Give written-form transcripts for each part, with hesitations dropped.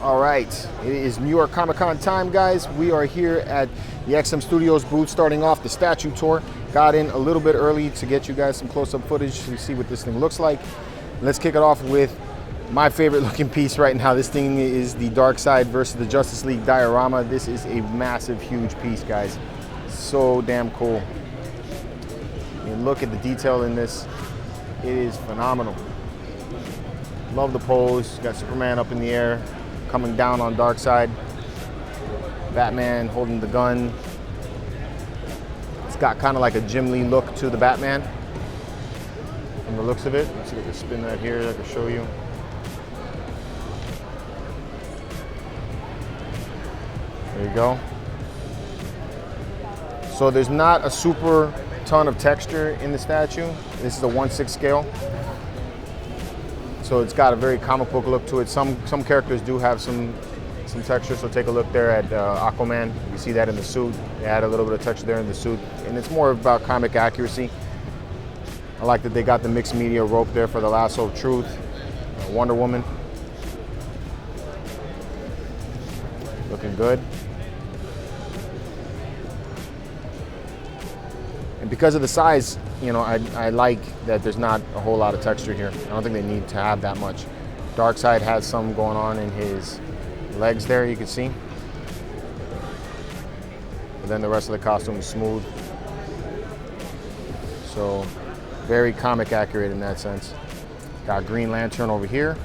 All right, it is New York Comic Con time, guys. We are here at the XM Studios booth starting off the statue tour. Got in a little bit early to get you guys some close-up footage to see what this thing looks like. Let's kick it off with my favorite looking piece right now. This thing is the Darkseid versus the Justice League diorama. This is a massive, huge piece, guys. So damn cool. And look at the detail in this. It is phenomenal. Love the pose. Got Superman up in the air, coming down on Darkseid. Batman holding the gun. It's got kind of like a Jim Lee look to the Batman from the looks of it. Let's see if I can spin that here. I can show you. There you go. So there's not a super ton of texture in the statue. This is a 1/6 scale. So it's got a very comic book look to it. Some characters do have some texture, so take a look there at Aquaman. You see that in the suit. They add a little bit of texture there in the suit, and it's more about comic accuracy. I like that they got the mixed media rope there for the lasso of truth. Wonder Woman. Looking good. And because of the size, you know, I like that there's not a whole lot of texture here. I don't think they need to have that much. Darkseid has some going on in his legs there, you can see. But then the rest of the costume is smooth. So very comic accurate in that sense. Got Green Lantern over here.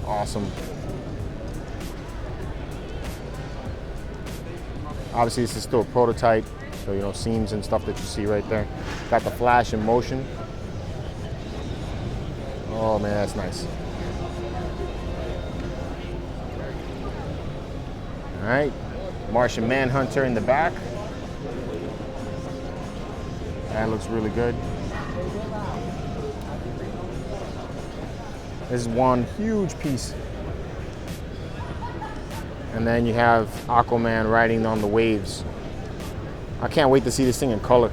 Awesome. Obviously, this is still a prototype, so you know, seams and stuff that you see right there. Got the Flash in motion. Oh man, that's nice. All right, Martian Manhunter in the back. That looks really good. This is one huge piece. And then you have Aquaman riding on the waves. I can't wait to see this thing in color.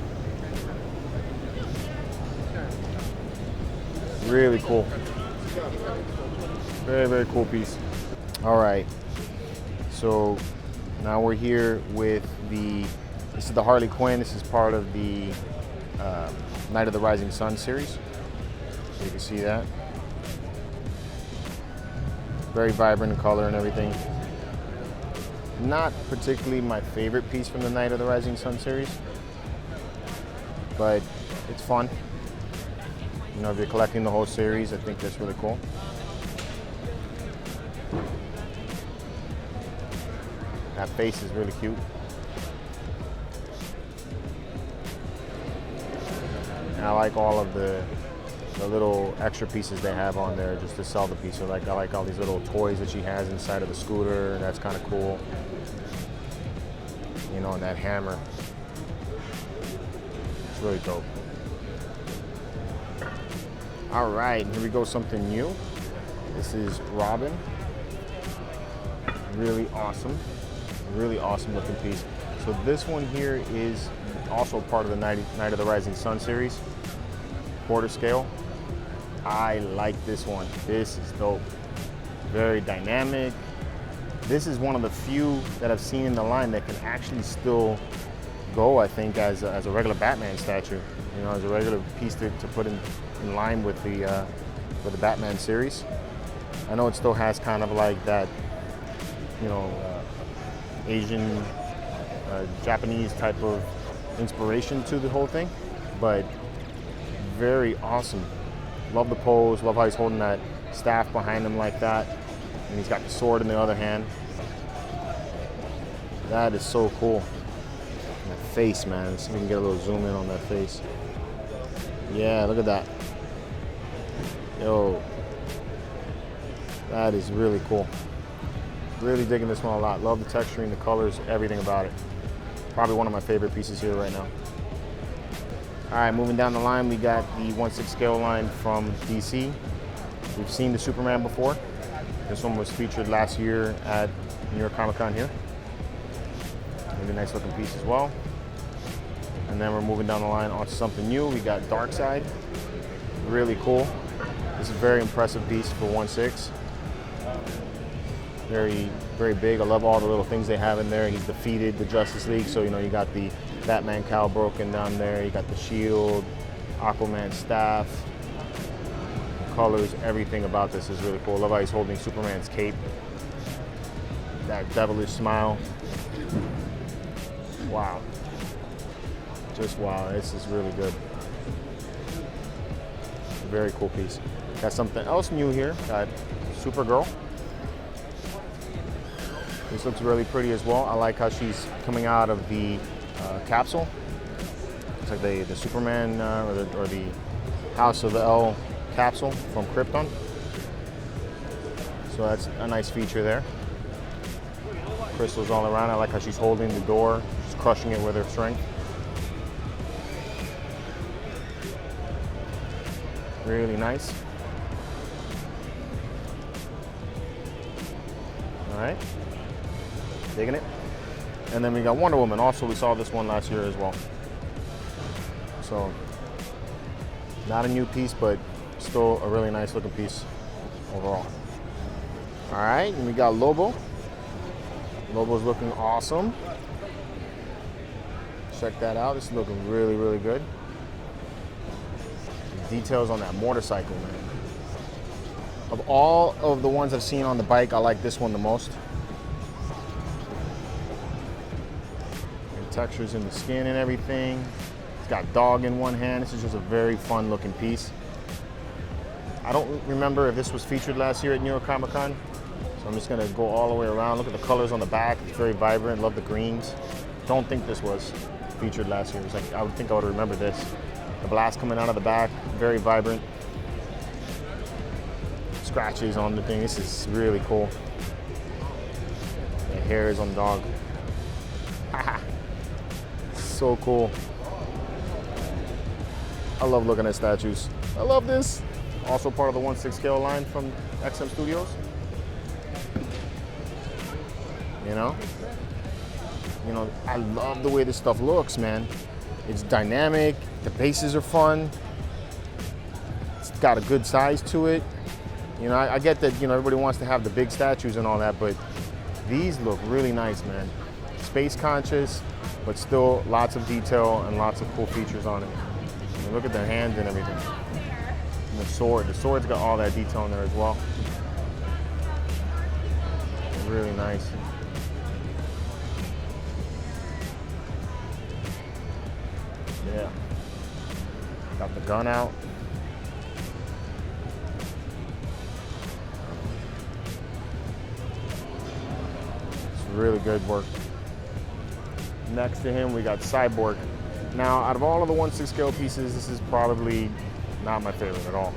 Really cool. Very, very cool piece. All right. So now we're here with this is the Harley Quinn. This is part of the Night of the Rising Sun series. So you can see that. Very vibrant in color and everything. Not particularly my favorite piece from the Night of the Rising Sun series, but it's fun. You know, if you're collecting the whole series, I think that's really cool. That face is really cute. And I like all of the little extra pieces they have on there just to sell the piece. So like, I like all these little toys that she has inside of the scooter. That's kind of cool. You know, and that hammer. It's really dope. All right, here we go, something new. This is Robin. Really awesome looking piece. So this one here is also part of the Night of the Rising Sun series, quarter scale. I like this one. This is dope. Very dynamic. This is one of the few that I've seen in the line that can actually still go, I think, as a regular Batman statue. You know, as a regular piece to put in line with the Batman series. I know it still has kind of like that, you know, Asian, Japanese type of inspiration to the whole thing, but very awesome. Love the pose, love how he's holding that staff behind him like that, and he's got the sword in the other hand. That is so cool. And that face, man, let's see if we can get a little zoom in on that face. Yeah, look at that. Yo, that is really cool. Really digging this one a lot. Love the texturing, the colors, everything about it. Probably one of my favorite pieces here right now. All right, moving down the line, we got the 1/6 scale line from DC. We've seen the Superman before. This one was featured last year at New York Comic Con here. Really nice looking piece as well. And then we're moving down the line onto something new. We got Darkseid. Really cool. This is a very impressive piece for 1/6. Very, very big. I love all the little things they have in there. He's defeated the Justice League, so you know you got the Batman cowl broken down there. You got the shield, Aquaman staff. The colors, everything about this is really cool. I love how he's holding Superman's cape. That devilish smile. Wow. Just wow. This is really good. Very cool piece. Got something else new here. Got Supergirl. This looks really pretty as well. I like how she's coming out of the capsule. It's like the Superman or the House of the L capsule from Krypton. So that's a nice feature there. Crystals all around. I like how she's holding the door. She's crushing it with her strength. Really nice. All right. Digging it. And then we got Wonder Woman. Also, we saw this one last year as well. So, not a new piece, but still a really nice looking piece overall. All right, and we got Lobo. Lobo's looking awesome. Check that out. This is looking really, really good. The details on that motorcycle, man. Of all of the ones I've seen on the bike, I like this one the most. Textures in the skin and everything. It's got dog in one hand. This is just a very fun looking piece. I don't remember if this was featured last year at New York Comic Con, so I'm just gonna go all the way around. Look at the colors on the back. It's very vibrant. Love the greens. Don't think this was featured last year. It was like, I would think I would remember this. The blast coming out of the back, very vibrant. Scratches on the thing. This is really cool. The hairs on the dog. Haha. So cool. I love looking at statues. I love this. Also part of the 1/6 scale line from XM Studios. You know, I love the way this stuff looks, man. It's dynamic. The bases are fun. It's got a good size to it. You know, I get that, everybody wants to have the big statues and all that, but these look really nice, man. Space conscious, but still lots of detail and lots of cool features on it. I mean, look at the hands and everything. And the sword's got all that detail in there as well. Really nice. Yeah. Got the gun out. It's really good work. Next to him, we got Cyborg. Now, out of all of the 1/6 scale pieces, this is probably not my favorite at all.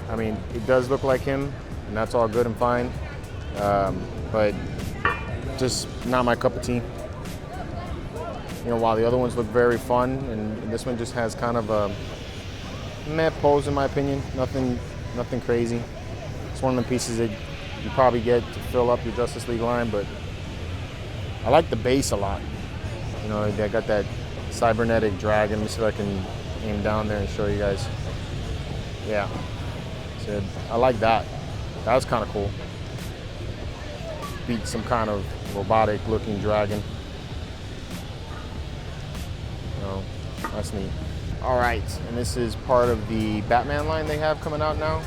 I mean, it does look like him, and that's all good and fine, but just not my cup of tea. While the other ones look very fun, and this one just has kind of a meh pose in my opinion. Nothing crazy. It's one of the pieces that you probably get to fill up your Justice League line, but I like the base a lot. They got that cybernetic dragon. Let me see if I can aim down there and show you guys. Yeah, so I like that. That was kind of cool. Beat some kind of robotic looking dragon. That's neat. All right, and this is part of the Batman line they have coming out now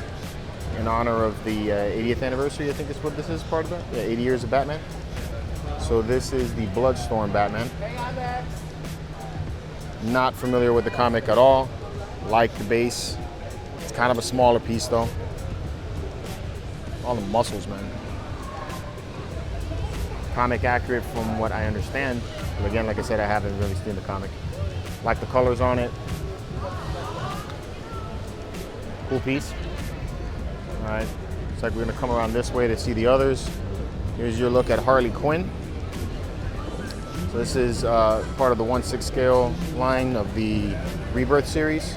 in honor of the 80th anniversary, I think is what this is, part of that. Yeah, 80 years of Batman. So this is the Bloodstorm Batman. Not familiar with the comic at all. Like the base. It's kind of a smaller piece though. All the muscles, man. Comic accurate from what I understand. But again, like I said, I haven't really seen the comic. Like the colors on it. Cool piece. All right, looks like we're gonna come around this way to see the others. Here's your look at Harley Quinn. So this is part of the 1/6 scale line of the Rebirth series.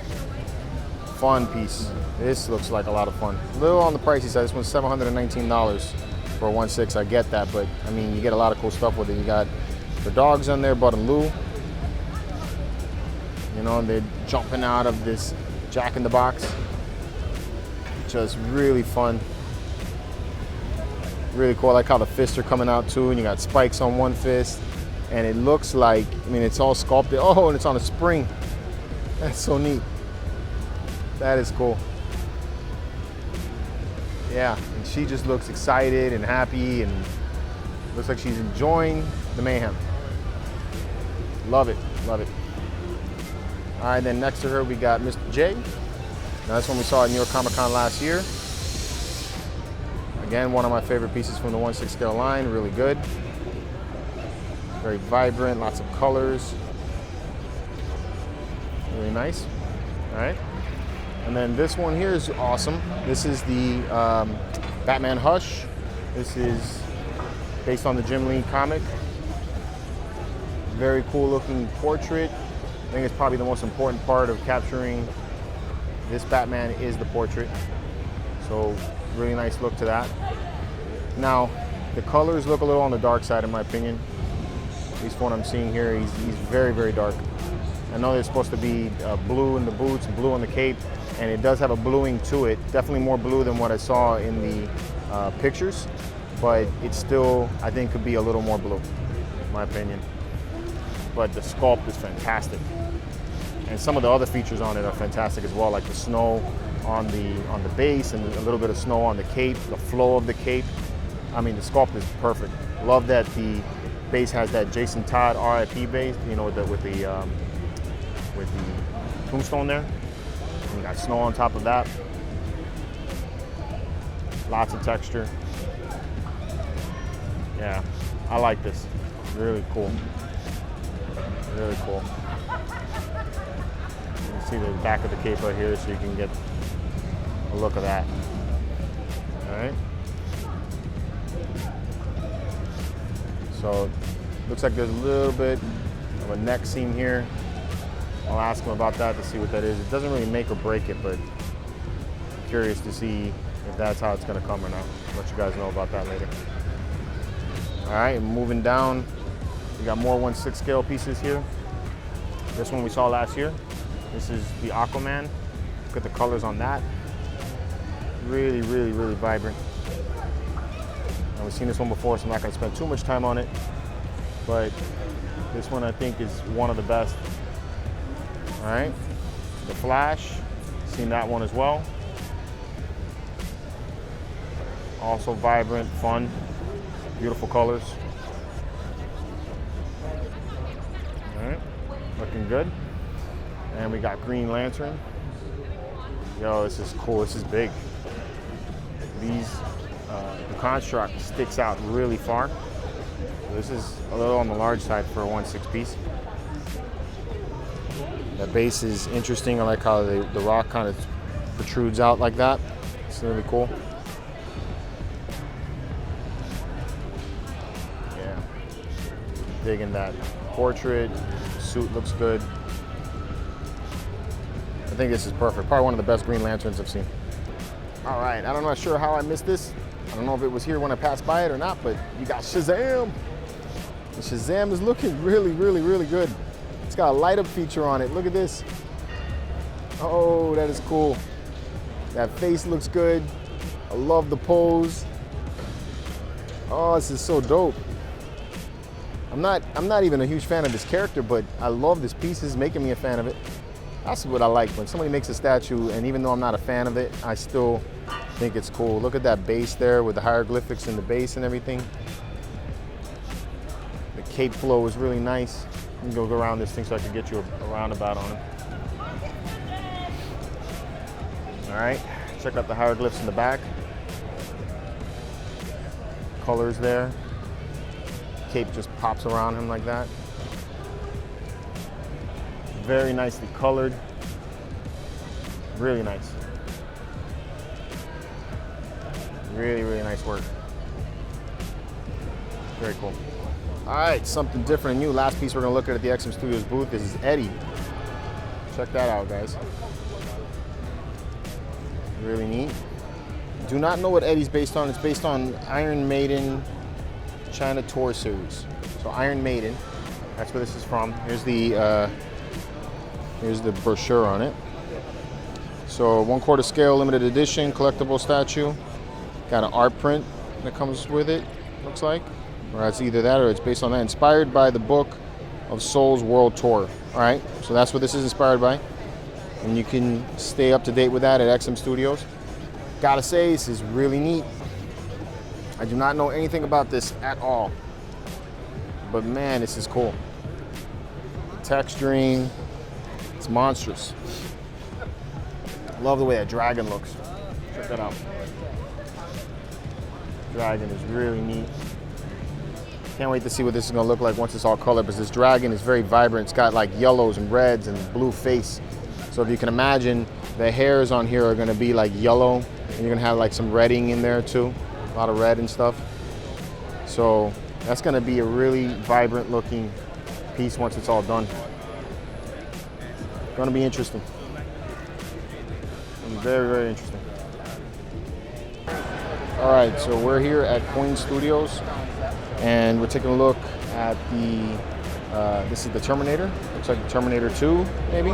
Fun piece. This looks like a lot of fun. A little on the pricey side. This one's $719 for a 1/6. I get that, but I mean, you get a lot of cool stuff with it. You got the dogs on there, Bud and Lou. They're jumping out of this Jack in the Box. just really fun. Really cool. I like how the fists are coming out too, and you got spikes on one fist, and it looks like, I mean, it's all sculpted. Oh, and it's on a spring. That's so neat. That is cool. Yeah, and she just looks excited and happy, and looks like she's enjoying the mayhem. Love it, love it. All right, then next to her we got Mr. J. Now that's one we saw at New York Comic Con last year. Again, one of my favorite pieces from the 1/6 scale line, really good. Very vibrant, lots of colors. Really nice, all right. And then this one here is awesome. This is the Batman Hush. This is based on the Jim Lee comic. Very cool looking portrait. I think it's probably the most important part of capturing this Batman is the portrait. So really nice look to that. Now, the colors look a little on the dark side in my opinion. At least what I'm seeing here, he's very, very dark. I know there's supposed to be blue in the boots, blue on the cape, and it does have a bluing to it. Definitely more blue than what I saw in the pictures, but it still, I think, could be a little more blue, in my opinion. But the sculpt is fantastic. And some of the other features on it are fantastic as well, like the snow on the base and a little bit of snow on the cape, the flow of the cape. I mean, the sculpt is perfect. Love that the base has that Jason Todd RIP base, you know, with the tombstone there. And you got snow on top of that. Lots of texture. Yeah, I like this. Really cool. Really cool. You can see the back of the cape right here so you can get a look of that. All right. So looks like there's a little bit of a neck seam here. I'll ask him about that to see what that is. It doesn't really make or break it, but I'm curious to see if that's how it's gonna come or not. I'll let you guys know about that later. All right, moving down, we got more 1/6 scale pieces here. This one we saw last year. This is the Aquaman. Look at the colors on that. Really, really, really vibrant. Now, we've seen this one before, so I'm not gonna spend too much time on it, but this one I think is one of the best. All right, the Flash, seen that one as well. Also vibrant, fun, beautiful colors. All right, looking good. And we got Green Lantern. Yo, this is cool, this is big. The construct sticks out really far. This is a little on the large side for a 1/6 piece. The base is interesting. I like how the rock kind of protrudes out like that. It's really cool. Yeah. Digging that portrait. Suit looks good. I think this is perfect. Probably one of the best Green Lanterns I've seen. All right, I'm not sure how I missed this. I don't know if it was here when I passed by it or not, but you got Shazam. And Shazam is looking really, really, really good. It's got a light up feature on it. Look at this. Oh, that is cool. That face looks good. I love the pose. Oh, this is so dope. I'm not even a huge fan of this character, but I love this piece. It's making me a fan of it. That's what I like, when somebody makes a statue, and even though I'm not a fan of it, I still think it's cool. Look at that base there with the hieroglyphics in the base and everything. The cape flow is really nice. You can go around this thing so I can get you a roundabout on it. All right, check out the hieroglyphs in the back. Colors there. Cape just pops around him like that. Very nicely colored. Really nice. Really, really nice work. Very cool. All right, something different and new. Last piece we're gonna look at the XM Studios booth. This is Eddie. Check that out, guys. Really neat. Do not know what Eddie's based on. It's based on Iron Maiden China Tour Series. So Iron Maiden, that's where this is from. Here's the brochure on it. So 1/4 scale limited edition collectible statue. Got an art print that comes with it, looks like. Or it's either that or it's based on that. Inspired by the Book of Souls World Tour. All right, so that's what this is inspired by. And you can stay up to date with that at XM Studios. Gotta say, this is really neat. I do not know anything about this at all. But man, this is cool. Texturing, it's monstrous. Love the way that dragon looks. Check that out. Dragon is really neat. Can't wait to see what this is gonna look like once it's all colored, because this dragon is very vibrant. It's got like yellows and reds and blue face. So if you can imagine, the hairs on here are gonna be like yellow, and you're gonna have like some redding in there too. A lot of red and stuff. So that's gonna be a really vibrant looking piece once it's all done. Gonna be interesting. Very, very interesting. All right, so we're here at Quinn Studios, and we're taking a look at the, this is the Terminator. Looks like the Terminator 2, maybe?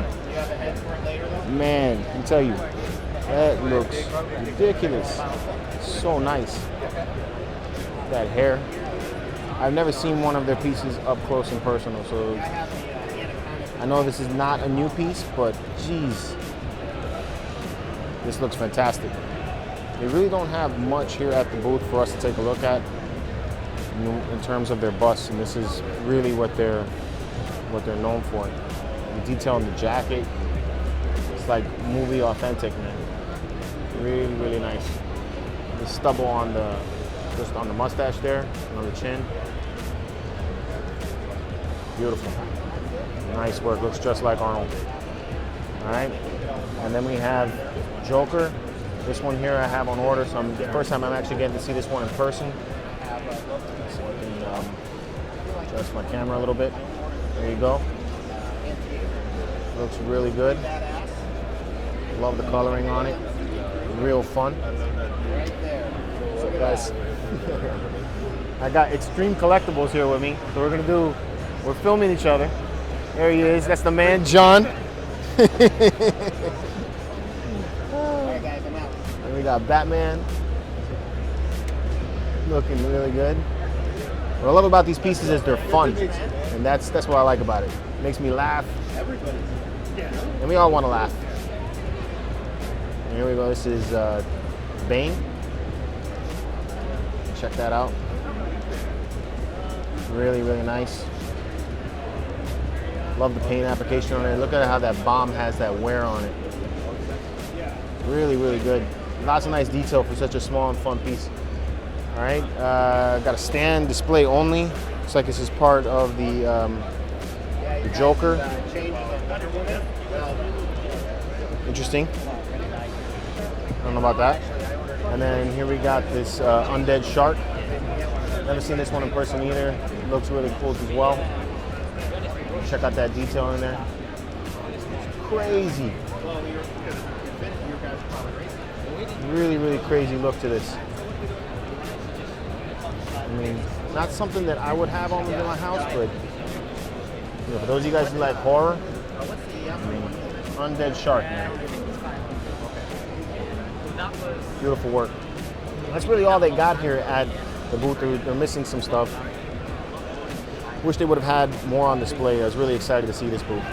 Man, I can tell you, that looks ridiculous. So nice. That hair. I've never seen one of their pieces up close and personal, so I know this is not a new piece, but geez, this looks fantastic. They really don't have much here at the booth for us to take a look at in terms of their busts, and this is really what they're known for. The detail in the jacket, it's like movie authentic, man. Really, really nice. The stubble on just on the mustache there, and on the chin. Beautiful. Nice work. Looks just like Arnold. All right. And then we have Joker. This one here I have on order, so the first time I'm actually getting to see this one in person. So I can adjust my camera a little bit. There you go. Looks really good. Love the coloring on it. Real fun. So guys, I got Extreme Collectibles here with me. So we're filming each other. There he is. That's the man, John. And we got Batman. Looking really good. What I love about these pieces is they're fun. And that's what I like about it. It makes me laugh. And we all want to laugh. And here we go. This is Bane. Check that out. Really, really nice. Love the paint application on it. Look at how that bomb has that wear on it. Really, really good. Lots of nice detail for such a small and fun piece. All right, got a stand, display only. Looks like this is part of the Joker. Interesting. I don't know about that. And then here we got this Undead Shark. Never seen this one in person either. Looks really cool as well. Check out that detail in there. It's crazy. Really, really crazy look to this. I mean, not something that I would have on in my house, but you know, for those of you guys who like horror, I mean, Undead Shark, man. Beautiful work. That's really all they got here at the booth. They're missing some stuff. Wish they would have had more on display. I was really excited to see this booth.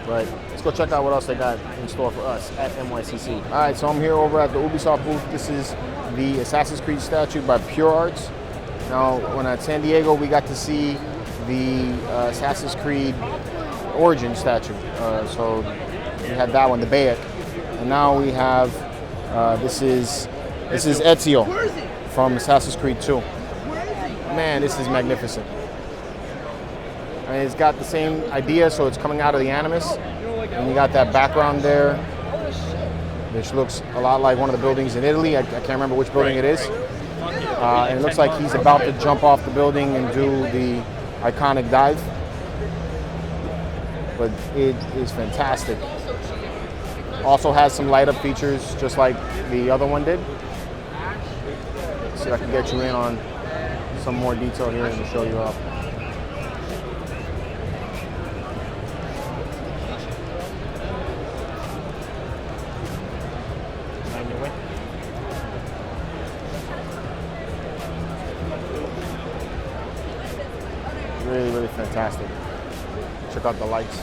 But let's go check out what else they got in store for us at NYCC. All right, so I'm here over at the Ubisoft booth. This is the Assassin's Creed statue by Pure Arts. Now, when at San Diego, we got to see the Assassin's Creed Origin statue. So we had that one, the Bayek. And now we have, this is Ezio from Assassin's Creed 2. Man, this is magnificent. I mean, it's got the same idea, so it's coming out of the Animus. And you got that background there, which looks a lot like one of the buildings in Italy. I can't remember which building it is. And it looks like he's about to jump off the building and do the iconic dive. But it is fantastic. Also has some light up features, just like the other one did. Let's see if I can get you in on some more detail here and show you off. on your way. Really, really fantastic. Check out the lights.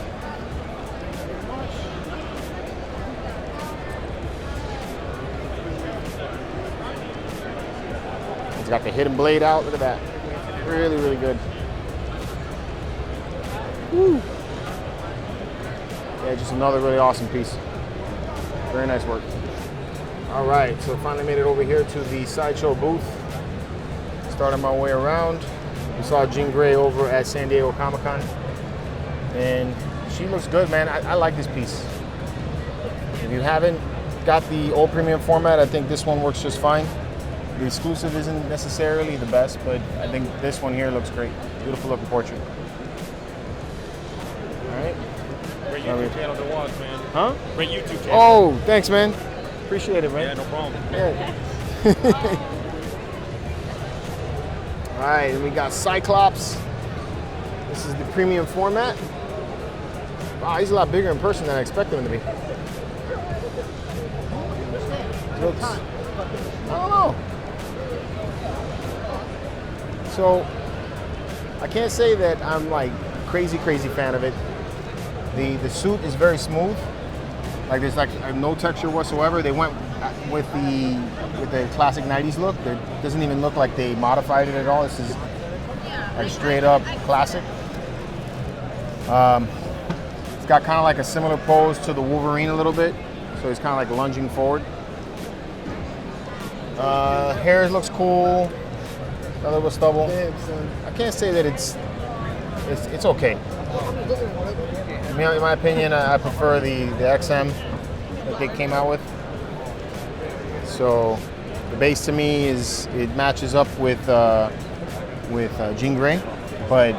It's got the hidden blade out. Look at that. Really, really good. Woo. Yeah, just another really awesome piece. Very nice work. All right, so finally made it over here to the Sideshow booth. Started my way around. We saw Jean Grey over at San Diego Comic-Con. And she looks good, man. I like this piece. If you haven't got the old premium format, I think this one works just fine. The exclusive isn't necessarily the best, but I think this one here looks great. Beautiful looking portrait. All right. Great YouTube channel to watch, man. Huh? Great YouTube channel. Oh, thanks, man. Appreciate it, man. Yeah, no problem. Yeah. All right, and we got Cyclops. This is the premium format. Wow, he's a lot bigger in person than I expected him to be. Looks, I don't know. So, I can't say that I'm like crazy fan of it. The suit is very smooth. Like there's like no texture whatsoever. They went with the classic 90s look. It doesn't even look like they modified it at all. This is like straight up classic. It's got kind of like a similar pose to the Wolverine a little bit. So he's kind of like lunging forward. Hair looks cool. A little stubble. I can't say that it's okay. In my opinion, I prefer the XM that they came out with. So the base to me it matches up with Jean Grey, but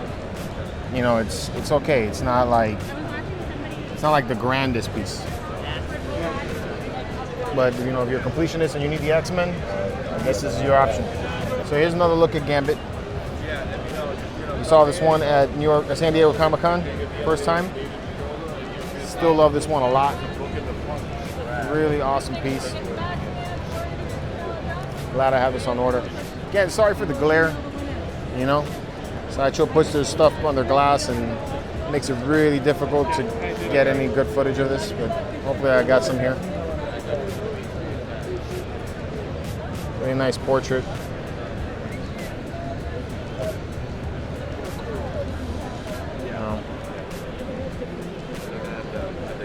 you know it's okay. It's not like the grandest piece. But you know, if you're a completionist and you need the X-Men, I guess this is your option. So here's another look at Gambit. We saw this one at San Diego Comic-Con, first time. Still love this one a lot. Really awesome piece. Glad I have this on order. Again, sorry for the glare, you know. Sideshow puts their stuff under glass and makes it really difficult to get any good footage of this, but hopefully I got some here. Really nice portrait.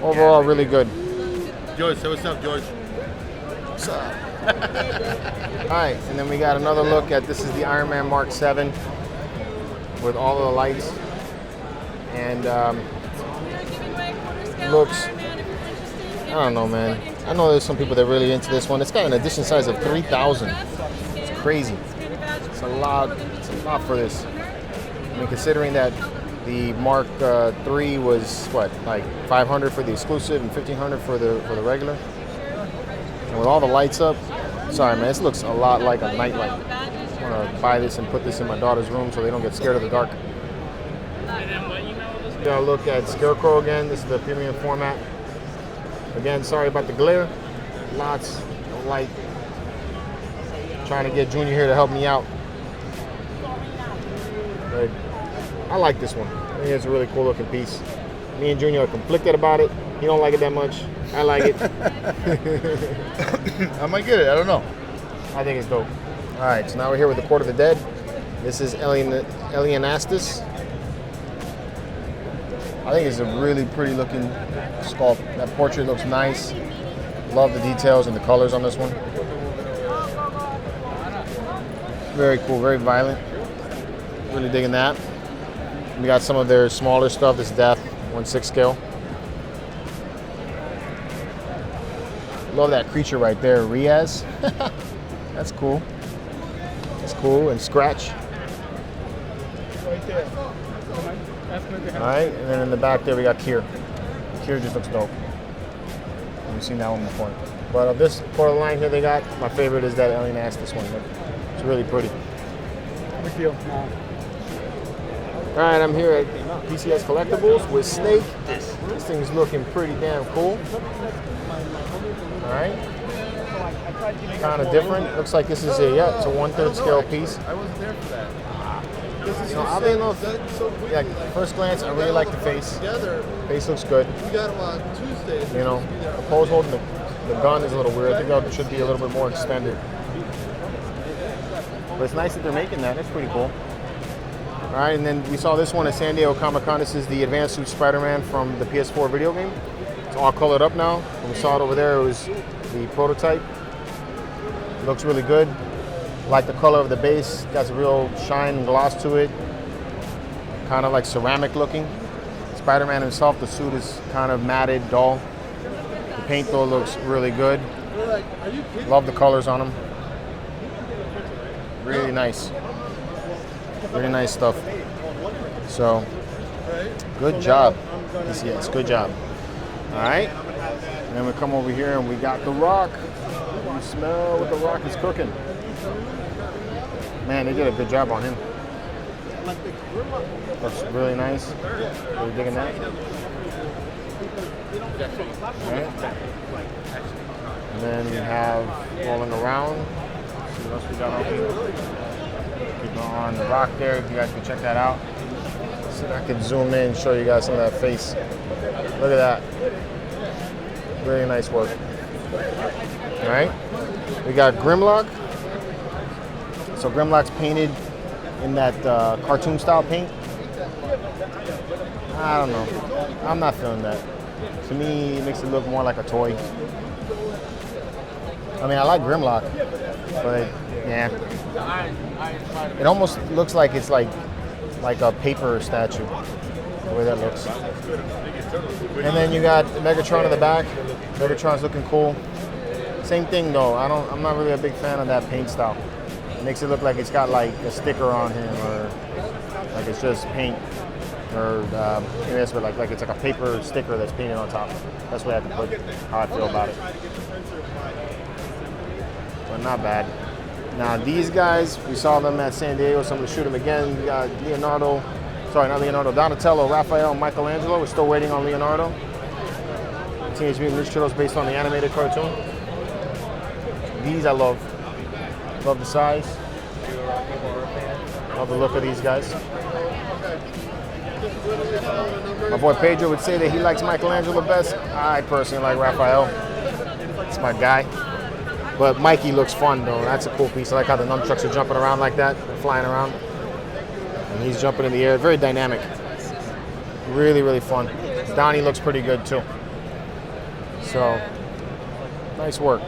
Overall, really good. George, say what's up, George? What's up? All right, and then we got another look at, this is the Iron Man Mark 7 with all of the lights. And looks, I don't know, man. I know there's some people that are really into this one. It's got an edition size of 3,000. It's crazy. It's a lot for this. I mean, considering that the Mark 3 was what, like 500 for the exclusive and 1,500 for the regular. And with all the lights up, sorry man, this looks a lot like a nightlight. I want to buy this and put this in my daughter's room so they don't get scared of the dark. We got a look at Scarecrow again. This is the premium format. Again, sorry about the glare. Lots of light. Trying to get Junior here to help me out. But I like this one. I think it's a really cool looking piece. Me and Junior are conflicted about it. He don't like it that much. I like it. I might get it. I don't know. I think it's dope. All right, so now we're here with the Court of the Dead. This is Alienastus. I think it's a really pretty looking sculpt. That portrait looks nice. Love the details and the colors on this one. Very cool, very violent. Really digging that. We got some of their smaller stuff. This is Death, 1/6 scale. Love that creature right there, Riaz. That's cool. That's cool. And Scratch. Right there. All right, and then in the back there we got Kier. Kier just looks dope. You've seen that one before. But of this part of the line here they got, my favorite is that Alienastus one. It's really pretty. Big deal. All right, I'm here at PCS Collectibles with Snake. This thing's looking pretty damn cool. All right. kind of different. Looks like this is it's a 1/3 scale piece. I wasn't there for that. You know, I mean, yeah, first glance, I really like the face. Face looks good. We got him on Tuesday. You know, the pose holding the gun is a little weird. I think that should be a little bit more extended. But it's nice that they're making that. That's pretty cool. All right, and then we saw this one at San Diego Comic-Con. This is the Advanced Suit Spider-Man from the PS4 video game. It's all colored up now. When we saw it over there, it was the prototype. It looks really good. Like the color of the base, got a real shine and gloss to it. Kind of like ceramic looking. Spider-Man himself, the suit is kind of matted, dull. The paint though looks really good. Love the colors on him. Really nice. Really nice stuff. So, good job. Yes, good job. All right. And then we come over here and we got The Rock. You smell what The Rock is cooking. Man, they did a good job on him. Looks really nice. Really digging that. All right. And then we have rolling around. Let's see what else we got over here. Keep on The Rock there. If you guys can check that out. See if I can zoom in and show you guys some of that face. Look at that. Really nice work. All right. We got Grimlock. So Grimlock's painted in that cartoon style paint. I don't know. I'm not feeling that. To me, it makes it look more like a toy. I mean, I like Grimlock, but yeah. It almost looks like it's like a paper statue, the way that looks. And then you got Megatron in the back. Megatron's looking cool. Same thing though. I'm not really a big fan of that paint style. It makes it look like it's got like a sticker on him, or like it's just paint, or that's what like it's like a paper sticker that's painted on top. That's the way I can put how I feel about it. But not bad. Now these guys, we saw them at San Diego, so I'm gonna shoot them again. We got Donatello, Raphael, Michelangelo. We're still waiting on Leonardo. Teenage Mutant Ninja Turtles based on the animated cartoon. These I love. Love the size. Love the look of these guys. My boy Pedro would say that he likes Michelangelo best. I personally like Raphael. It's my guy. But Mikey looks fun though. That's a cool piece. I like how the nunchucks are jumping around like that, flying around. And he's jumping in the air. Very dynamic. Really, really fun. Donnie looks pretty good too. So, nice work.